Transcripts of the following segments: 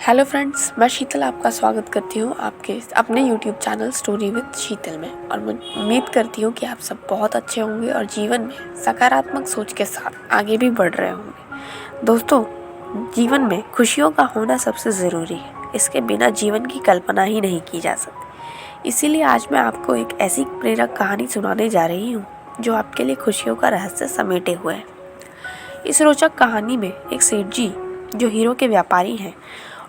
Hello friends, मैं शीतल आपका स्वागत करती हूँ आपके अपने यूट्यूब चैनल स्टोरी विद शीतल में। और मैं उम्मीद करती हूँ कि आप सब बहुत अच्छे होंगे और जीवन में सकारात्मक सोच के साथ आगे भी बढ़ रहे होंगे। दोस्तों, जीवन में खुशियों का होना सबसे ज़रूरी है। इसके बिना जीवन की कल्पना ही नहीं की जा सकती। इसीलिए आज मैं आपको एक ऐसी प्रेरक कहानी सुनाने जा रही हूँ जो आपके लिए खुशियों का रहस्य समेटे हुए है। इस रोचक कहानी में एक सेठ जी जो हीरो के व्यापारी हैं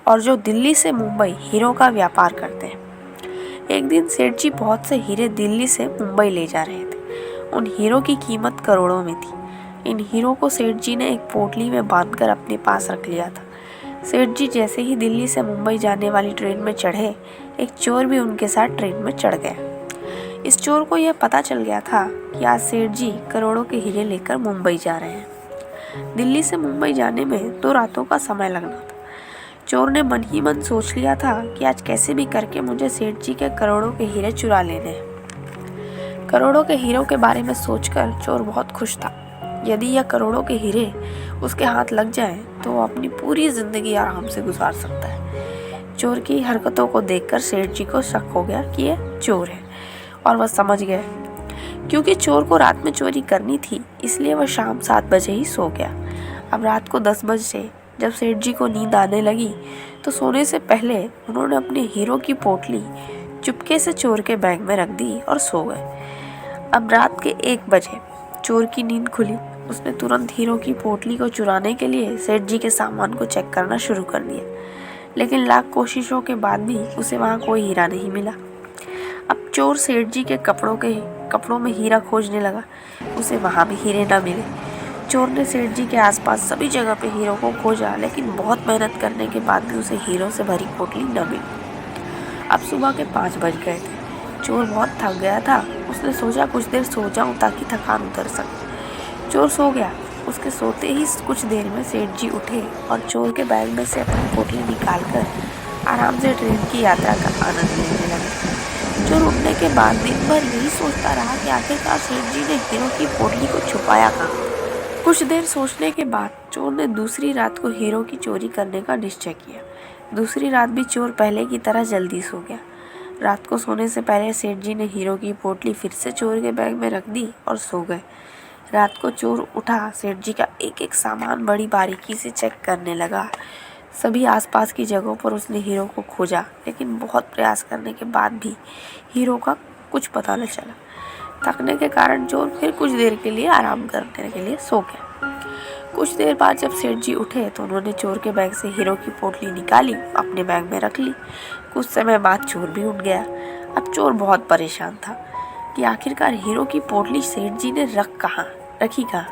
और जो दिल्ली से मुंबई हीरो का व्यापार करते हैं। एक दिन सेठ जी बहुत से हीरे दिल्ली से मुंबई ले जा रहे थे। उन हीरो की कीमत करोड़ों में थी। इन हीरो को सेठ जी ने एक पोटली में बांधकर अपने पास रख लिया था। सेठ जी जैसे ही दिल्ली से मुंबई जाने वाली ट्रेन में चढ़े, एक चोर भी उनके साथ ट्रेन में चढ़ गया। इस चोर को यह पता चल गया था कि आज सेठ जी करोड़ों के हीरे लेकर मुंबई जा रहे हैं। दिल्ली से मुंबई जाने में 2 रातों का समय लगना था। चोर ने मन ही मन सोच लिया था कि आज कैसे भी करके मुझे सेठ जी के करोड़ों के हीरे चुरा लेने हैं। करोड़ों के हीरों के बारे में सोचकर चोर बहुत खुश था। यदि यह करोड़ों के हीरे उसके हाथ लग जाएं, तो वो अपनी पूरी जिंदगी आराम से गुजार सकता है। चोर की हरकतों को देखकर सेठ जी को शक हो गया कि यह चोर है, और वह समझ गए। क्योंकि चोर को रात में चोरी करनी थी, इसलिए वह शाम 7 बजे ही सो गया। अब रात को 10 बजे जब सेठ जी को नींद आने लगी, तो सोने से पहले उन्होंने अपने हीरो की पोटली चुपके से चोर के बैग में रख दी और सो गए। अब रात के 1 बजे चोर की नींद खुली। उसने तुरंत हीरो की पोटली को चुराने के लिए सेठ जी के सामान को चेक करना शुरू कर दिया, लेकिन लाख कोशिशों के बाद भी उसे वहाँ कोई हीरा नहीं मिला। अब चोर सेठ जी के कपड़ों में हीरा खोजने लगा। उसे वहाँ भी हीरे न मिले। चोर ने सेठ जी के आसपास सभी जगह पे हीरो को खोजा, लेकिन बहुत मेहनत करने के बाद भी उसे हीरो से भरी पोटली न मिली। अब सुबह के 5 बज गए थे। चोर बहुत थक गया था। उसने सोचा कुछ देर सो जाऊं ताकि थकान उतर सके। चोर सो गया। उसके सोते ही कुछ देर में सेठ जी उठे और चोर के बैग में से अपनी पोटली निकालकर आराम से ट्रेन की यात्रा का आनंद लेने लगे। चोर उठने के बाद दिन भर यही सोचता रहा कि आखिरकार सेठ जी ने हीरो की पोटली को छुपाया कहाँ। कुछ देर सोचने के बाद चोर ने दूसरी रात को हीरो की चोरी करने का निश्चय किया। दूसरी रात भी चोर पहले की तरह जल्दी सो गया। रात को सोने से पहले सेठ जी ने हीरो की पोटली फिर से चोर के बैग में रख दी और सो गए। रात को चोर उठा, सेठ जी का एक एक सामान बड़ी बारीकी से चेक करने लगा। सभी आसपास की जगहों पर उसने हीरो को खोजा, लेकिन बहुत प्रयास करने के बाद भी हीरो का कुछ पता न चला। थकने के कारण चोर फिर कुछ देर के लिए आराम करने के लिए सो गया। कुछ देर बाद जब सेठ जी उठे तो उन्होंने चोर के बैग से हीरो की पोटली निकाली, अपने बैग में रख ली। कुछ समय बाद चोर भी उठ गया। अब चोर बहुत परेशान था कि आखिरकार हीरो की पोटली सेठ जी ने रखी कहाँ।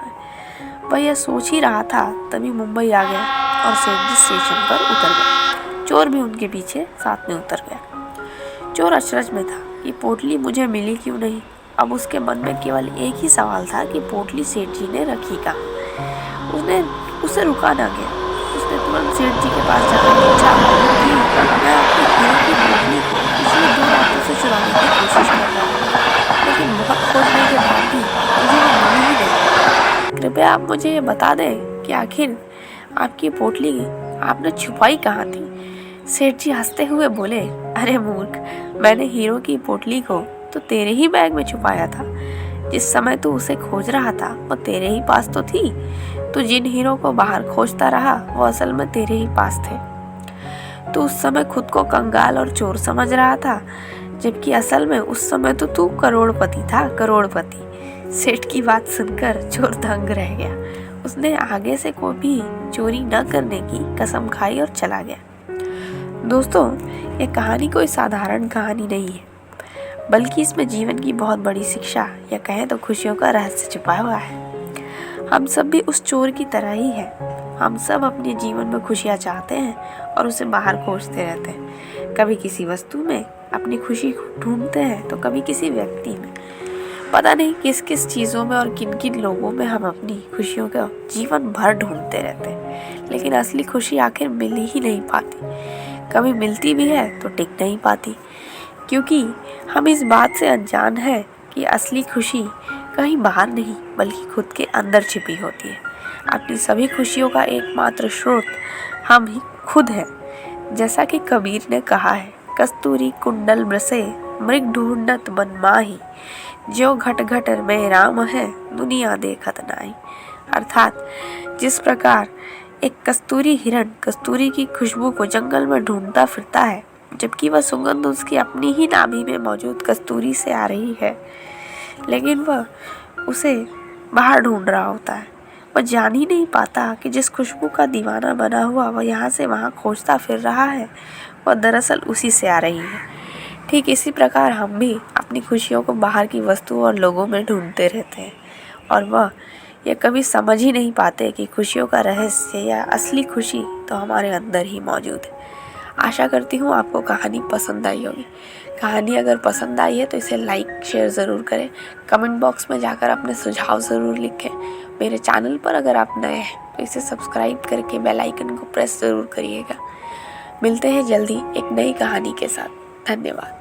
वह यह सोच ही रहा था, तभी मुंबई आ गया और सेठ जी स्टेशन पर उतर गए। चोर भी उनके पीछे साथ में उतर गया। चोर अचरज में था कि पोटली मुझे मिली क्यों नहीं। अब उसके मन में केवल एक ही सवाल था कि पोटली सेठ जी ने रखी कहाँ। उसे रुका ना गया। उसने तुरंत सेठ जी के पास जाकर पूछा कि मैं आपके हीरो की पोटली को पिछले 2 रातों से चुराने की कोशिश कर रहा हूँ, लेकिन बहुत खोजने के बाद भी मुझे वो मिली ही नहीं। कृपया आप मुझे ये बता दें कि आखिर आपकी पोटली आपने छुपाई कहाँ थी। सेठ जी हंसते हुए बोले, अरे मूर्ख, मैंने हीरो की पोटली को तो तेरे ही बैग में छुपाया था। जिस समय तू उसे खोज रहा था वो तेरे ही पास तो थी। तू जिन हीरो को बाहर खोजता रहा वो असल में तेरे ही पास थे। तू उस समय खुद को कंगाल और चोर समझ रहा था, जबकि असल में उस समय तो तू करोड़पति था, करोड़पति। सेठ की बात सुनकर चोर दंग रह गया। उसने आगे से कोई भी चोरी न करने की कसम खाई और चला गया। दोस्तों, ये कहानी कोई साधारण कहानी नहीं है, बल्कि इसमें जीवन की बहुत बड़ी शिक्षा या कहें तो खुशियों का रहस्य छुपा हुआ है। हम सब भी उस चोर की तरह ही हैं। हम सब अपने जीवन में खुशियाँ चाहते हैं और उसे बाहर खोजते रहते हैं। कभी किसी वस्तु में अपनी खुशी ढूंढते हैं, तो कभी किसी व्यक्ति में। पता नहीं किस किस चीज़ों में और किन किन लोगों में हम अपनी खुशियों का जीवन भर ढूंढते रहते हैं, लेकिन असली खुशी आखिर मिल ही नहीं पाती। कभी मिलती भी है तो टिक नहीं पाती, क्योंकि हम इस बात से अनजान हैं कि असली खुशी कहीं बाहर नहीं बल्कि खुद के अंदर छिपी होती है। अपनी सभी खुशियों का एकमात्र स्रोत हम ही खुद हैं। जैसा कि कबीर ने कहा है, कस्तूरी कुंडल मृसे मृग ढूंढत मन माही, ज्यों घट घट में राम है दुनिया देखत नाई। अर्थात जिस प्रकार एक कस्तूरी हिरण कस्तूरी की खुशबू को जंगल में ढूंढता फिरता है, जबकि वह सुगंध उसकी अपनी ही नाभि में मौजूद कस्तूरी से आ रही है, लेकिन वह उसे बाहर ढूंढ रहा होता है। वह जान ही नहीं पाता कि जिस खुशबू का दीवाना बना हुआ वह यहाँ से वहाँ खोजता फिर रहा है, वह दरअसल उसी से आ रही है। ठीक इसी प्रकार हम भी अपनी खुशियों को बाहर की वस्तुओं और लोगों में ढूंढते रहते हैं, और वह यह कभी समझ ही नहीं पाते कि खुशियों का रहस्य या असली खुशी तो हमारे अंदर ही मौजूद है। आशा करती हूँ आपको कहानी पसंद आई होगी। कहानी अगर पसंद आई है तो इसे लाइक शेयर ज़रूर करें। कमेंट बॉक्स में जाकर अपने सुझाव ज़रूर लिखें। मेरे चैनल पर अगर आप नए हैं तो इसे सब्सक्राइब करके बेल आइकन को प्रेस ज़रूर करिएगा। मिलते हैं जल्दी एक नई कहानी के साथ। धन्यवाद।